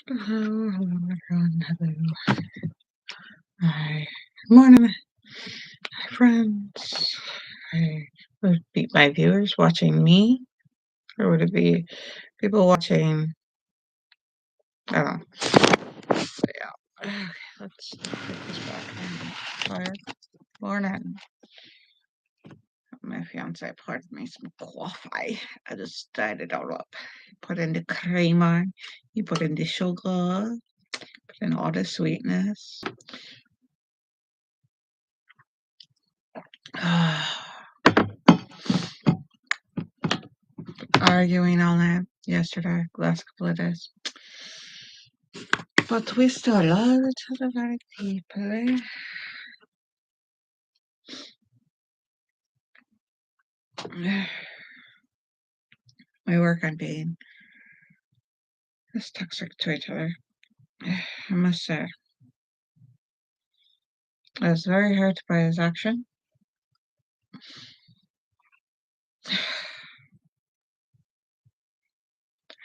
Hello, hello, everyone. Hello. Hi. Good morning, friends. Hi. Would it be my viewers watching me, or would it be people watching? I don't know. But yeah. Okay, let's take this back. Fire. Morning. My fiance poured me some coffee. I just dyed it all up. Put in the creamer. You put in the sugar. Put in all the sweetness. Arguing all night yesterday, last couple of days. But we still love each other very deeply. We work on being less toxic to each other. I must say, I was very hurt by his action. I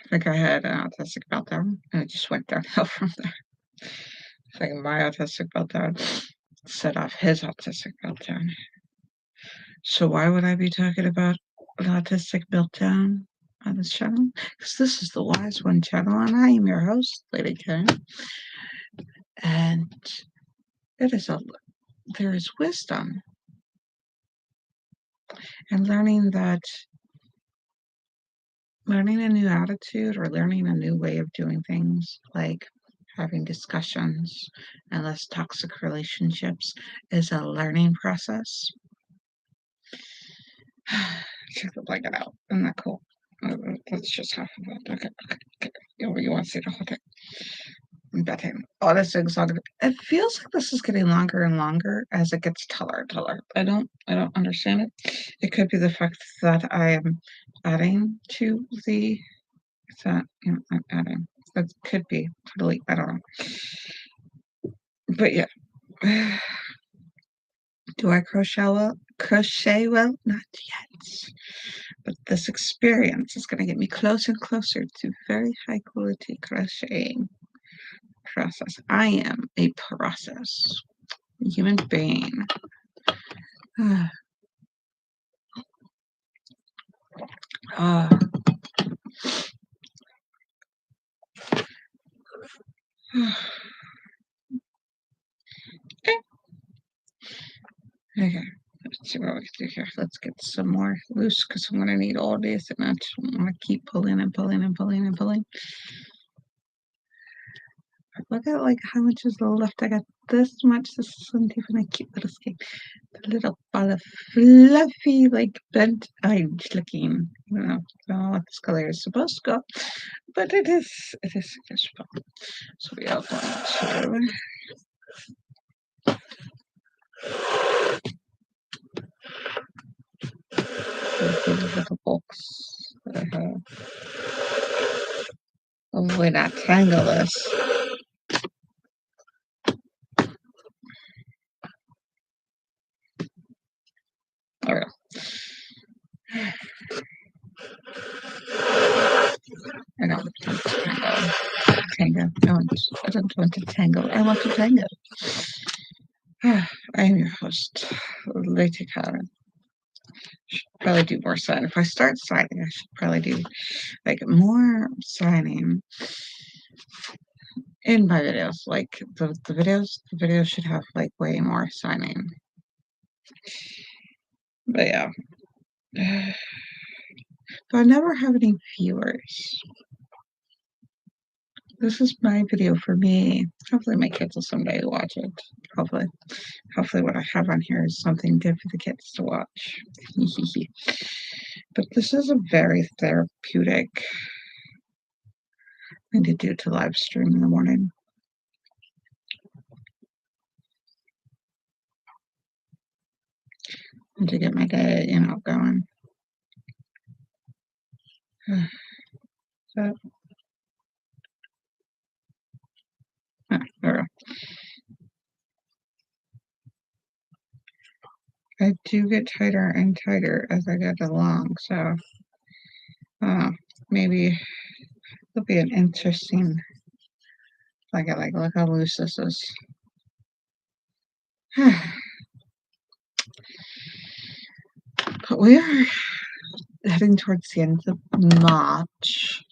think I had an autistic meltdown, and it just went downhill from there. I think my autistic meltdown set off his autistic meltdown. So why would I be talking about an autistic meltdown on this channel? Because this is the Wise One channel, and I am your host, Lady Caren. And there is wisdom in learning a new attitude or learning a new way of doing things, like having discussions and less toxic relationships, is a learning process. Check the blanket out. Isn't that cool? That's just half of it. Okay. You want to see the whole thing? Betting. Oh, this thing's not gonna. It feels like this is getting longer and longer as it gets taller and taller. I don't understand it. It could be the fact that I am adding to the. That I'm adding. That could be totally. I don't know. But yeah. Do I crochet well? Crochet well? Not yet. But this experience is going to get me closer and closer to very high quality crocheting process. I am a process. Human being. Ah. Okay, let's see what we can do here. Let's get some more loose because I'm gonna need all this, and I just want to keep pulling and pulling and pulling and pulling. Look at like how much is left. I got this much. This isn't even a cute little skein. The little ball of fluffy, like bent edge looking. I don't know what this color is supposed to go, but it is useful. So we are going to. These little books that I have. Hopefully not tangle this. There we go. I don't want to tangle. I don't want to tangle. I want to tangle. I am your host, Lady Caren. Should probably do more signing. If I start signing, I should probably do like more signing in my videos. Like the videos should have like way more signing. But yeah. So I never have any viewers. This is my video for me. Hopefully my kids will someday watch it. Hopefully what I have on here is something good for the kids to watch. But this is a very therapeutic thing to do to live stream in the morning. And to get my day, going. So, there we go. I do get tighter and tighter as I get along, so maybe it'll be an interesting Like, look how loose this is. But we are heading towards the end of March.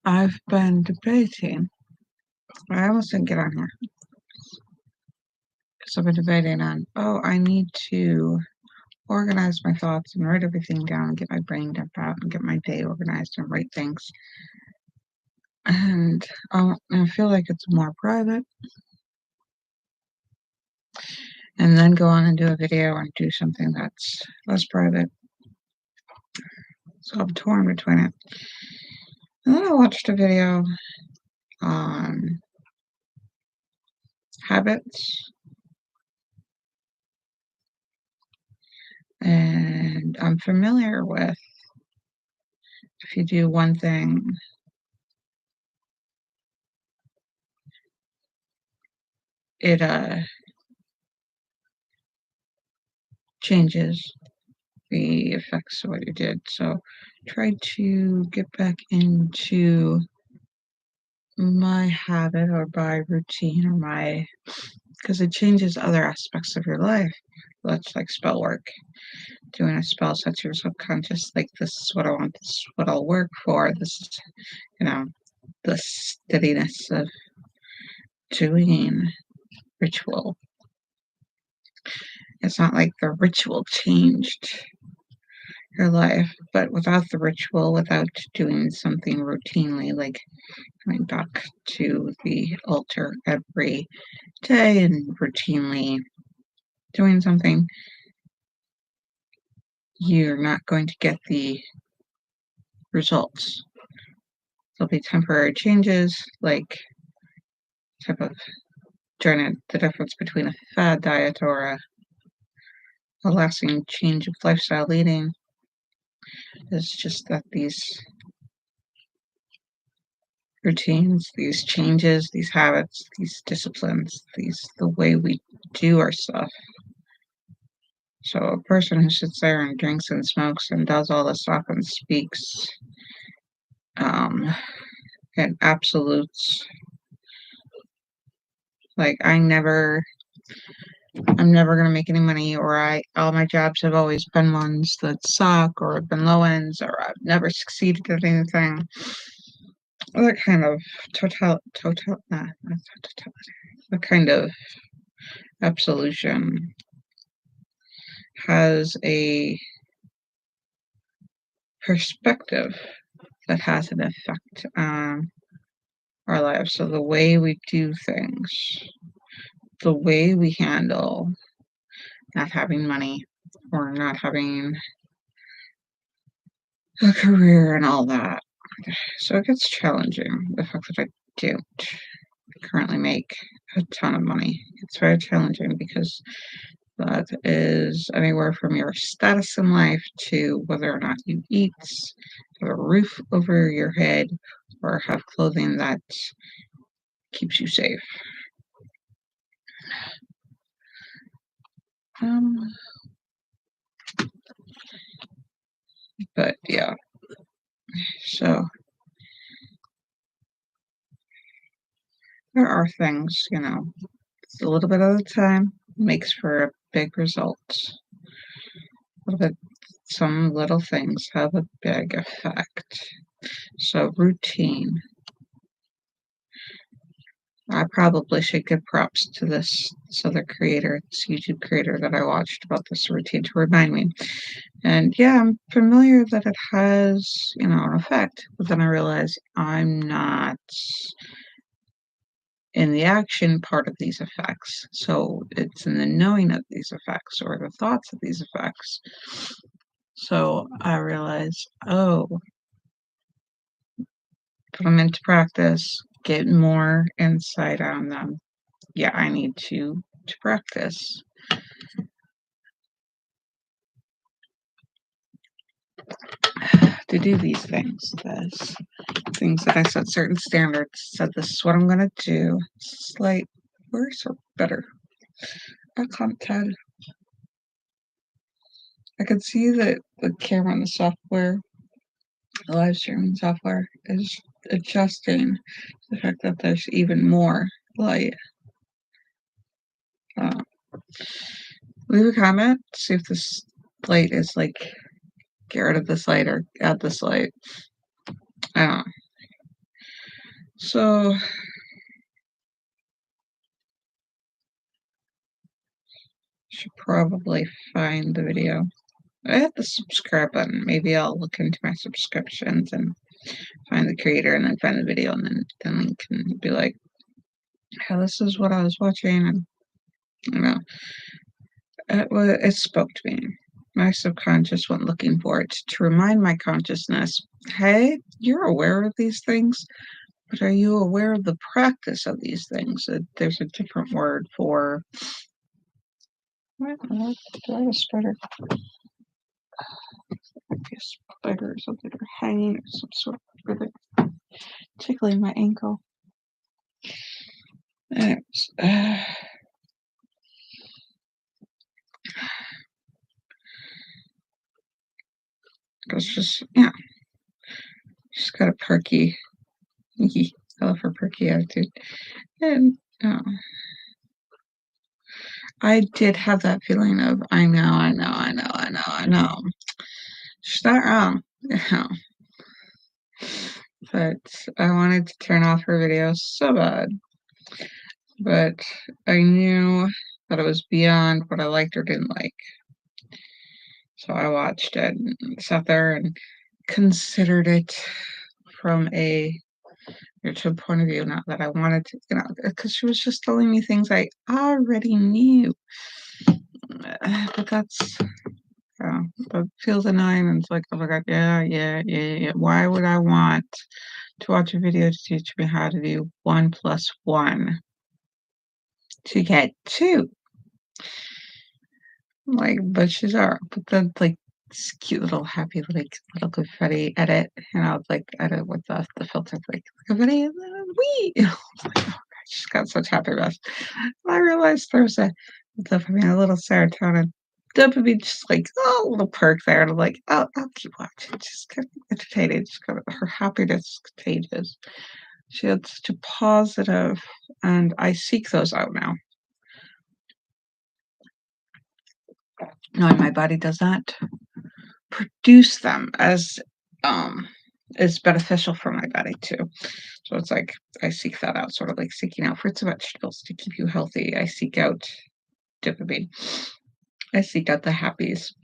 I've been debating. I almost didn't get on here. So I've been debating on, I need to organize my thoughts and write everything down, get my brain dumped out, and get my day organized and write things. And I feel like it's more private. And then go on and do a video and do something that's less private. So I'm torn between it. And then I watched a video on habits. And I'm familiar with, if you do one thing, it changes the effects of what you did. So try to get back into my habit or my routine or because it changes other aspects of your life. That's like spell work. Doing a spell sets your subconscious like, this is what I want, this is what I'll work for, this is, the steadiness of doing ritual. It's not like the ritual changed your life, but without the ritual, without doing something routinely, like coming back to the altar every day and routinely doing something, you're not going to get the results. There'll be temporary changes, like type of the difference between a fad diet or a lasting change of lifestyle eating is just that these routines, these changes, these habits, these disciplines, the way we do our stuff. So a person who sits there and drinks and smokes and does all this stuff and speaks in absolutes, like I'm never gonna make any money, or all my jobs have always been ones that suck or have been low ends, or I've never succeeded at anything. That kind of that kind of absolution has a perspective that has an effect on our lives. So the way we do things, the way we handle not having money or not having a career and all that. So it gets challenging. The fact that I don't currently make a ton of money, it's very challenging because that is anywhere from your status in life to whether or not you eat, have a roof over your head, or have clothing that keeps you safe. But yeah, so there are things, a little bit at a time makes for a big result. Some little things have a big effect. So routine. I probably should give props to this other creator, this YouTube creator that I watched about this routine to remind me. And yeah, I'm familiar that it has, an effect, but then I realize I'm not in the action part of these effects. So it's in the knowing of these effects or the thoughts of these effects. So I realize, put them into practice, get more insight on them. Yeah, I need to practice. to do these things. There's things that I set certain standards, said this is what I'm gonna do. Slight worse or better? I can't tell. I can see that the camera and the software, the live streaming software, is adjusting the fact that there's even more light. Leave a comment, see if this light is like, get rid of this light or add this light. I don't know. So, should probably find the video. I have the subscribe button. Maybe I'll look into my subscriptions and find the creator and then find the video, and then we can be like, yeah, this is what I was watching, and you know, it spoke to me. My subconscious went looking for it to remind my consciousness, hey, you're aware of these things, but are you aware of the practice of these things? There's a different word for. What? Do I have a spider? Maybe a spider or something, or hanging, or some sort of ribbon tickling my ankle. Anyways, it's just, yeah, she's got a perky, I love her perky attitude. And I did have that feeling of, I know. She's not wrong, But I wanted to turn off her videos so bad. But I knew that it was beyond what I liked or didn't like. So I watched it and sat there and considered it from a spiritual point of view. Not that I wanted to, because she was just telling me things I already knew. But that's, that feels annoying. And it's like, oh my God, yeah. Why would I want to watch a video to teach me how to do 1 + 1 to get 2? Like, but then like this cute little happy little confetti edit, like edit with the filter, like confetti and then wee. Like, oh God, she's got such happy mess. I realized there's a little serotonin dopamine, just like a little perk there, and I'm like, oh, I'll keep watching. Just kind of entertaining. Just kind of her happiness is contagious. She had such a positive, and I seek those out now. Knowing my body does not produce them as is beneficial for my body too. So it's like I seek that out, sort of like seeking out fruits and vegetables to keep you healthy. I seek out dopamine. I seek out the happies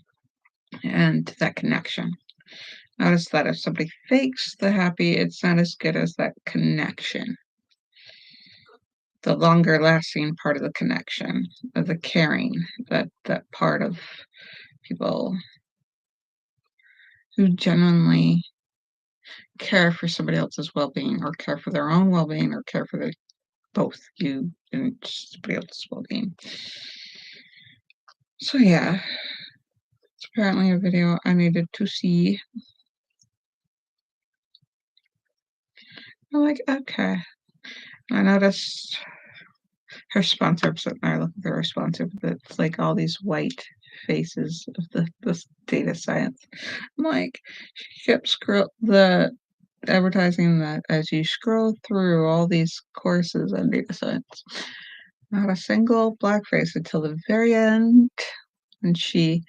and that connection. Notice that if somebody fakes the happy, it's not as good as that connection. The longer lasting part of the connection, of the caring, that part of people who genuinely care for somebody else's well-being, or care for their own well-being, or care for both you and somebody else's well-being. So yeah, it's apparently a video I needed to see. I'm like, okay. I noticed her sponsor was sitting there looking at the responsive. It's like all these white faces of this data science. I'm like, she kept the advertising that as you scroll through all these courses on data science, not a single black face until the very end, and she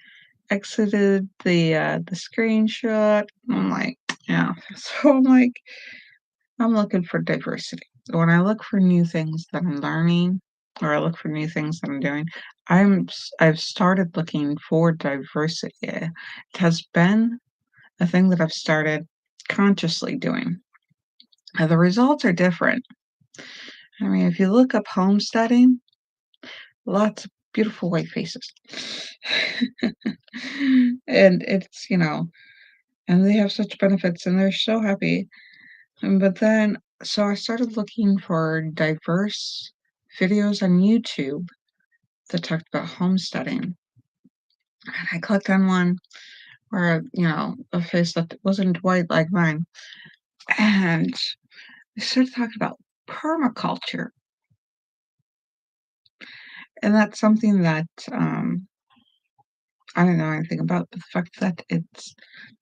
exited the screenshot. I'm like, yeah. So I'm like, I'm looking for diversity. When I look for new things that I'm learning, or I look for new things that I'm doing, I've started looking for diversity. It has been a thing that I've started consciously doing. Now, the results are different. I mean, if you look up homesteading, lots of beautiful white faces. And it's, and they have such benefits and they're so happy. But then, so I started looking for diverse videos on YouTube that talked about homesteading. And I clicked on one or, a face that wasn't white like mine. And we started talking about permaculture, and that's something that, I don't know anything about, but the fact that it's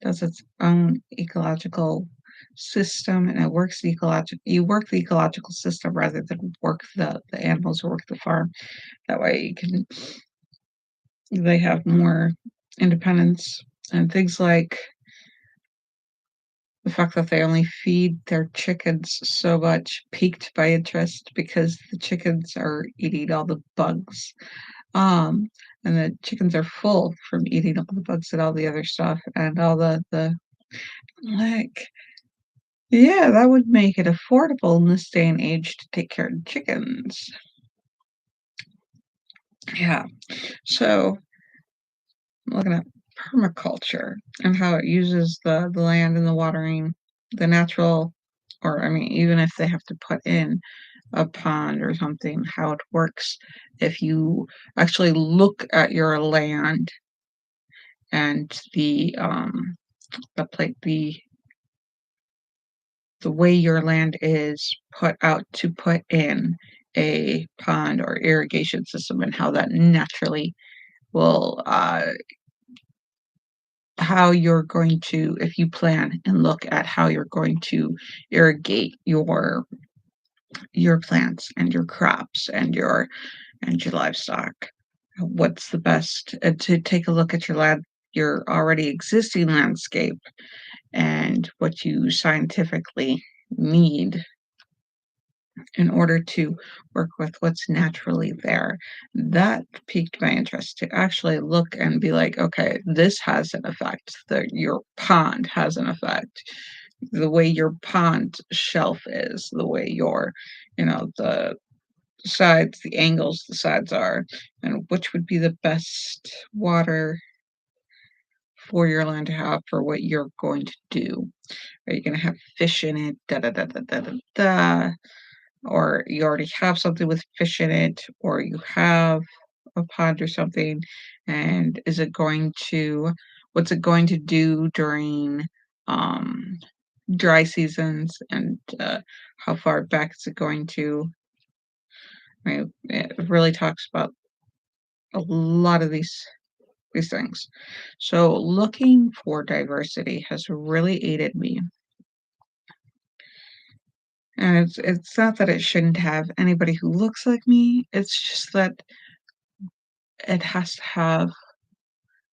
does its own ecological system and it works you work the ecological system rather than work the animals or work the farm. That way they have more independence, and things like the fact that they only feed their chickens so much piqued my interest because the chickens are eating all the bugs. Um, and the chickens are full from eating all the bugs and all the other stuff and all the like, yeah, that would make it affordable in this day and age to take care of chickens. Yeah. So I'm looking at permaculture and how it uses the land and the watering, the natural, or I mean, even if they have to put in a pond or something, how it works if you actually look at your land and the way your land is put out to put in a pond or irrigation system and how that naturally will how you're going to if you plan and look at how you're going to irrigate your plants and your crops and your livestock. What's the best to take a look at your already existing landscape and what you scientifically need in order to work with what's naturally there. That piqued my interest to actually look and be like, okay, this has an effect. Your pond has an effect. The way your pond shelf is, the way the sides, the angles the sides are, and which would be the best water for your land to have for what you're going to do. Are you going to have fish in it? Da da da da da da da. Or you already have something with fish in it, or you have a pond or something, and what's it going to do during um, dry seasons, and how far back is it going to? I mean, it really talks about a lot of these things. So looking for diversity has really aided me. And it's not that it shouldn't have anybody who looks like me. It's just that it has to have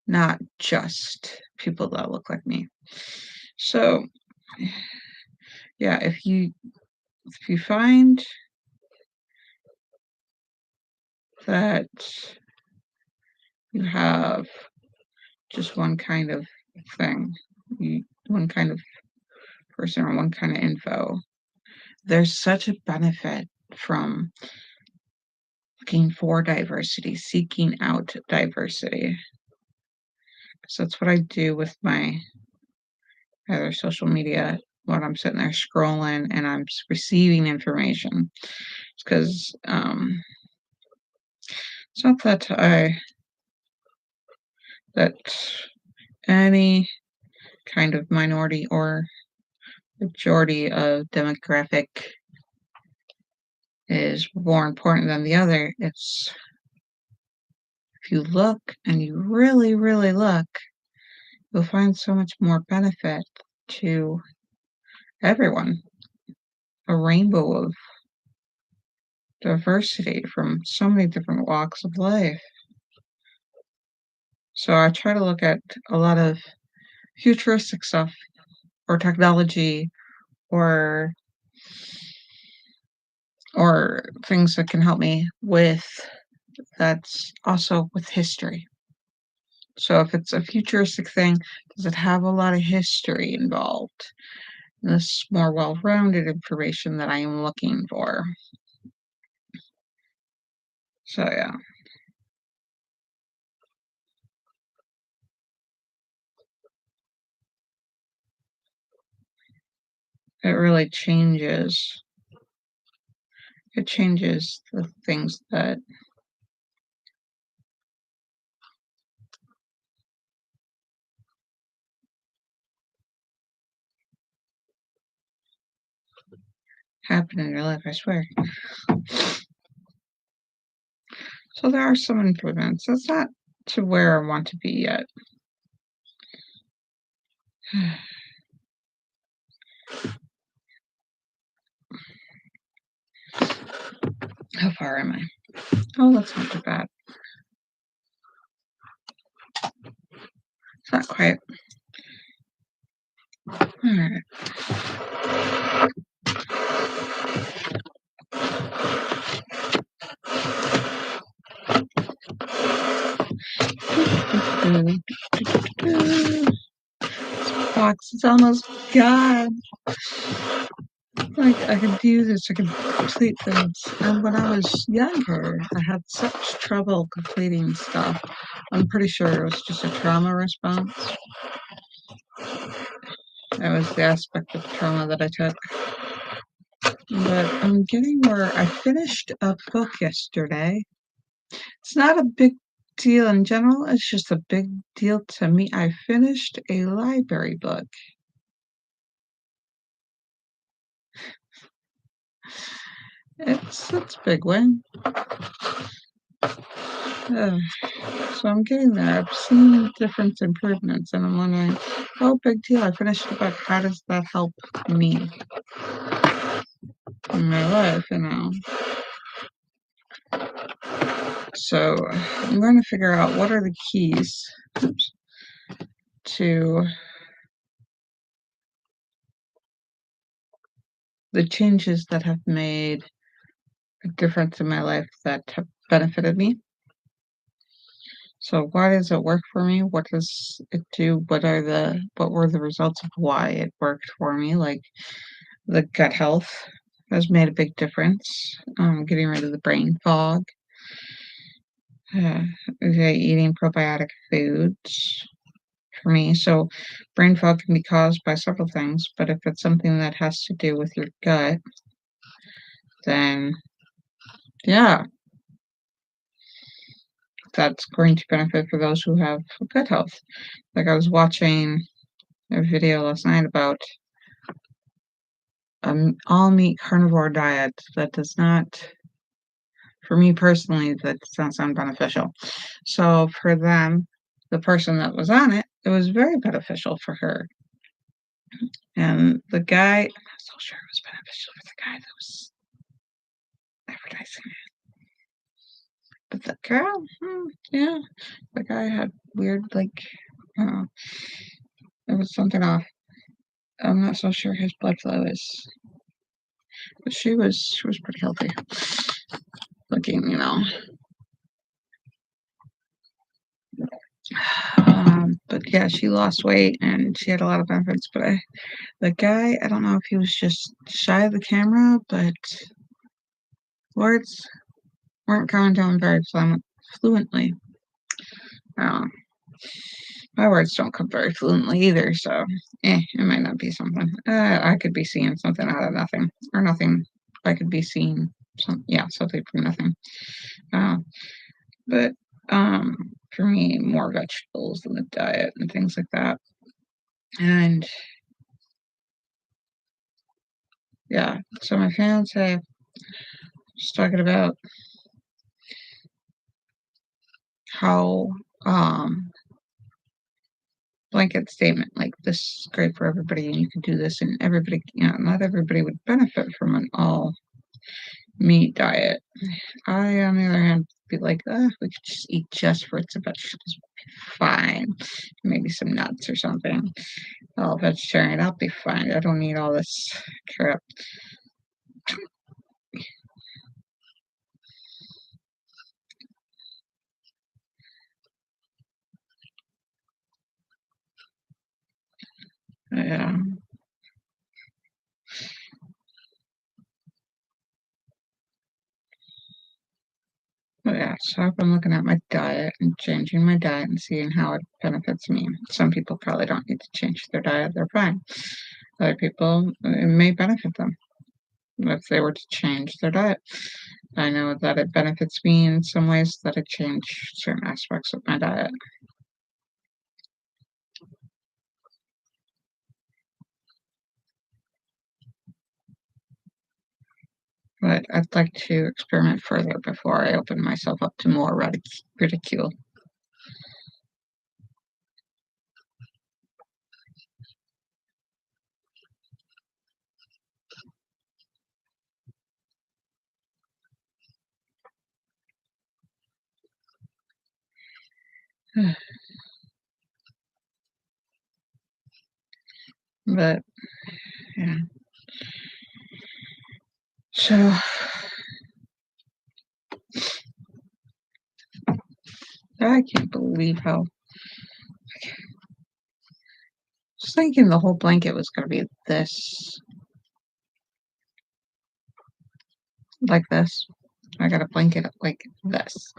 not just people that look like me. So, yeah, if you find that you have just one kind of thing, one kind of person or one kind of info, there's such a benefit from looking for diversity, seeking out diversity. So that's what I do with my other social media when I'm sitting there scrolling and I'm receiving information. Because it's not that any kind of minority or majority of demographic is more important than the other. It's if you look and you really, really look, you'll find so much more benefit to everyone. A rainbow of diversity from so many different walks of life. So I try to look at a lot of futuristic stuff or technology or things that can help me with that's also with history. So if it's a futuristic thing, does it have a lot of history involved? This more well-rounded information that I am looking for. So yeah, it really changes. It changes the things that happen in your life, I swear. So there are some improvements. It's not to where I want to be yet. How far am I? Oh, that's not too bad. It's not quite. Alright. This box is almost gone. Like, I could do this, I could complete things. And when I was younger, I had such trouble completing stuff. I'm pretty sure it was just a trauma response. That was the aspect of trauma that I took. But I'm getting where I finished a book yesterday. It's not a big deal in general, it's just a big deal to me. I finished a library book. It's a big win. So I'm getting there. I've seen different improvements, and I'm wondering, oh, big deal. I finished the book. How does that help me in my life, So I'm going to figure out what are the keys to the changes that have made a difference in my life that have benefited me. So why does it work for me? What does it do? What were the results of why it worked for me? Like the gut health has made a big difference. Getting rid of the brain fog. Eating probiotic foods for me. So brain fog can be caused by several things, but if it's something that has to do with your gut, then yeah, that's going to benefit for those who have gut health. Like I was watching a video last night about all meat carnivore diet that does not, for me personally, that does not sound beneficial. So for them, the person that was on it, it was very beneficial for her. And the guy, I'm not so sure it was beneficial for the guy that was advertising it. But the girl, yeah, the guy had weird, there was something off. I'm not so sure his blood flow is, but she was pretty healthy looking, But yeah, she lost weight and she had a lot of benefits. But the guy, I don't know if he was just shy of the camera, but words weren't coming to him very fluently. My words don't come very fluently either, so it might not be something. I could be seeing something out of nothing, or nothing. I could be seeing something from nothing. But for me, more vegetables in the diet and things like that. And yeah, so my fiance was talking about how blanket statement like this is great for everybody and you can do this and everybody, not everybody would benefit from an all meat diet. I, on the other hand, be like, we could just eat just fruits and vegetables. Fine. Maybe some nuts or something. All vegetarian, I'll be fine. I don't need all this crap. Yeah. Yeah, so I've been looking at my diet and changing my diet and seeing how it benefits me. Some people probably don't need to change their diet, they're fine. Other people, it may benefit them if they were to change their diet. I know that it benefits me in some ways that I change certain aspects of my diet. but I'd like to experiment further before I open myself up to more ridicule. But yeah, so I can't believe how. Just thinking the whole blanket was going to be this, like this. I got a blanket like this.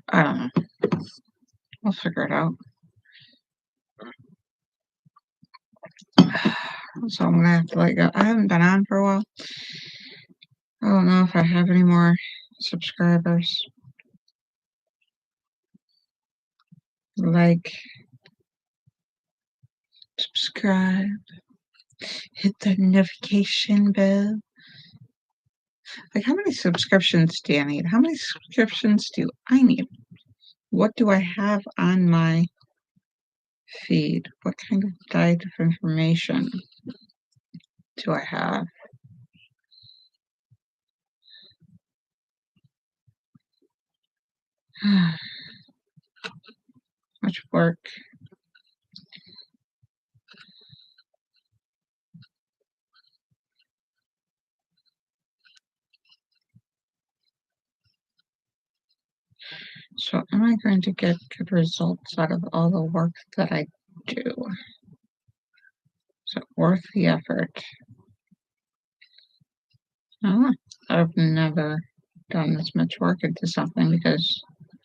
I don't know. We'll figure it out. So I'm gonna have to let go. I haven't been on for a while. I don't know if I have any more subscribers. Like, subscribe, hit the notification bell. Like, how many subscriptions do I need? How many subscriptions do I need? What do I have on my feed? What kind of diet of information do I have? Much work. So am I going to get good results out of all the work that I do? Is it worth the effort? I've never done this much work into something because it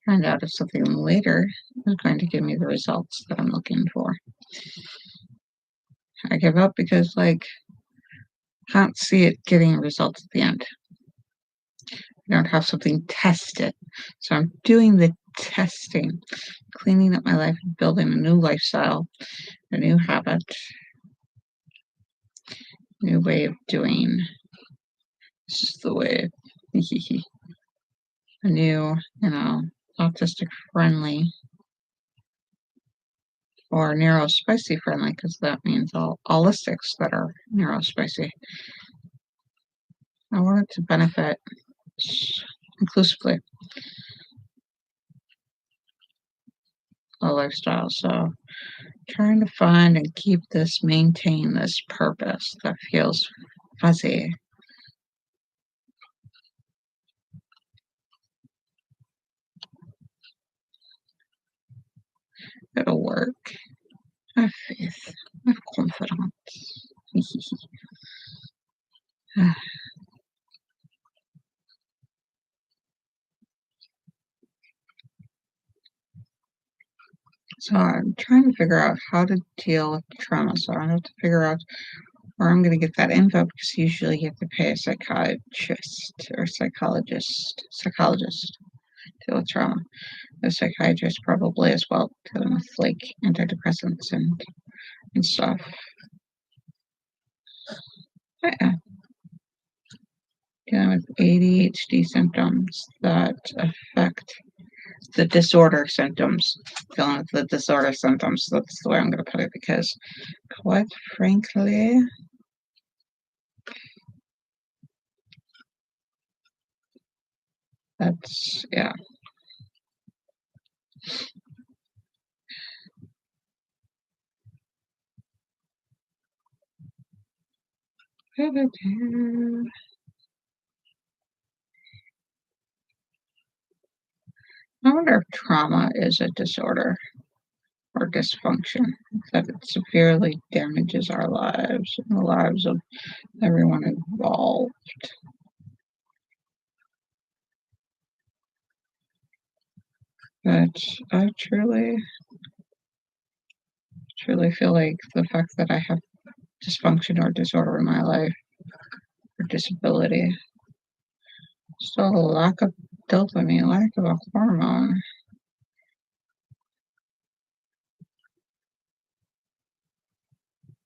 turned out if something later is going to give me the results that I'm looking for. I give up because, like, can't see it getting results at the end. I don't have something tested. So I'm doing the testing, cleaning up my life, building a new lifestyle, a new habit, new way of doing. This is the way. A new, autistic friendly or narrow spicy friendly, because that means all holistics that are narrow spicy. I want it to benefit inclusively a lifestyle. So trying to find and maintain this purpose that feels fuzzy. It'll work. I have faith. I have confidence. So I'm trying to figure out how to deal with trauma. So I have to figure out where I'm going to get that info, because usually you have to pay a psychiatrist or psychologist to deal with trauma. A psychiatrist probably as well, dealing with like antidepressants and stuff. Yeah. Dealing with ADHD symptoms that affect the disorder symptoms. Dealing with the disorder symptoms. That's the way I'm going to put it, because quite frankly, that's, yeah. I wonder if trauma is a disorder or dysfunction, that it severely damages our lives and the lives of everyone involved. But I truly feel like the fact that I have dysfunction or disorder in my life or disability, still a lack of dopamine, lack of a hormone.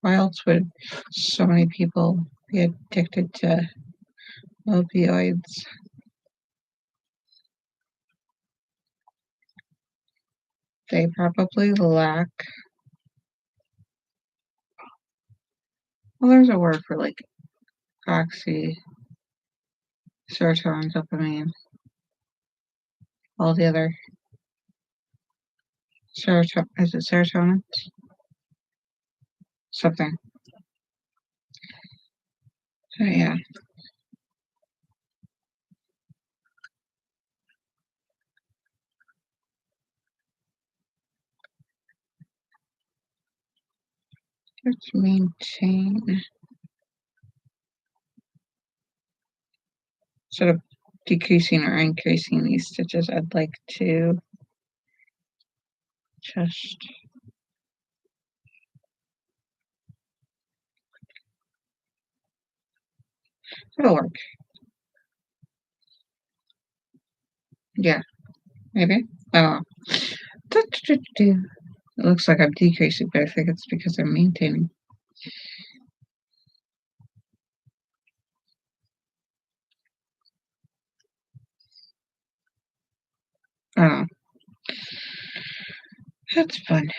Why else would so many people be addicted to opioids? They probably lack. Well, there's a word for like oxy, serotonin, dopamine, all the other serotonin. Is it serotonin? Something. So, yeah. Let's maintain. Instead of decreasing or increasing these stitches, I'd like to just it'll work. Yeah, maybe. I don't know. It looks like I'm decreasing, but I think it's because I'm maintaining. I don't know. That's fun.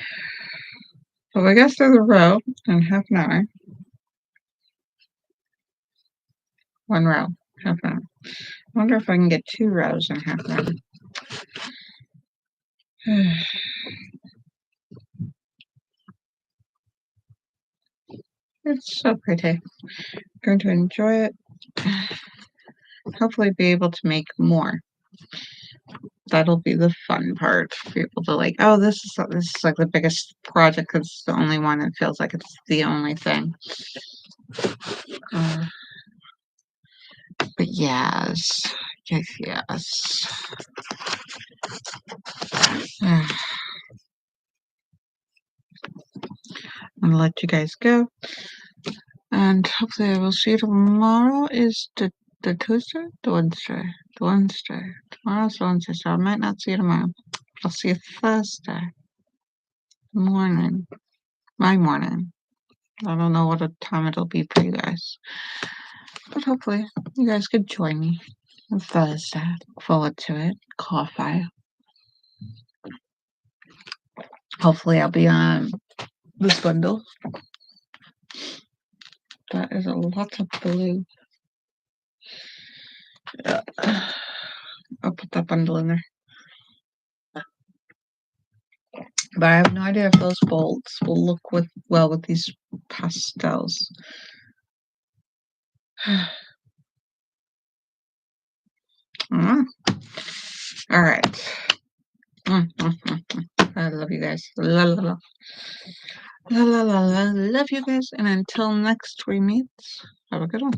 Well, I guess there's a row in half an hour. One row, half an hour. I wonder if I can get 2 rows in half an hour. It's so pretty. I'm going to enjoy it. Hopefully be able to make more. That'll be the fun part for people to like, oh, this is like the biggest project because it's the only one that feels like it's the only thing. But yes. I'm gonna let you guys go. And hopefully I will see you tomorrow. Is the Tuesday? The Wednesday. The Wednesday. Tomorrow's Wednesday, so I might not see you tomorrow. I'll see you Thursday morning. My morning. I don't know what time it'll be for you guys. But hopefully you guys could join me on Thursday. Look forward to it. Coffee. Hopefully I'll be on this bundle. That is a lot of blue. Yeah. I'll put that bundle in there. But I have no idea if those bolts will look well with these pastels. All right. I love you guys. La la la. La la la la. Love you guys. And until next we meet, have a good one.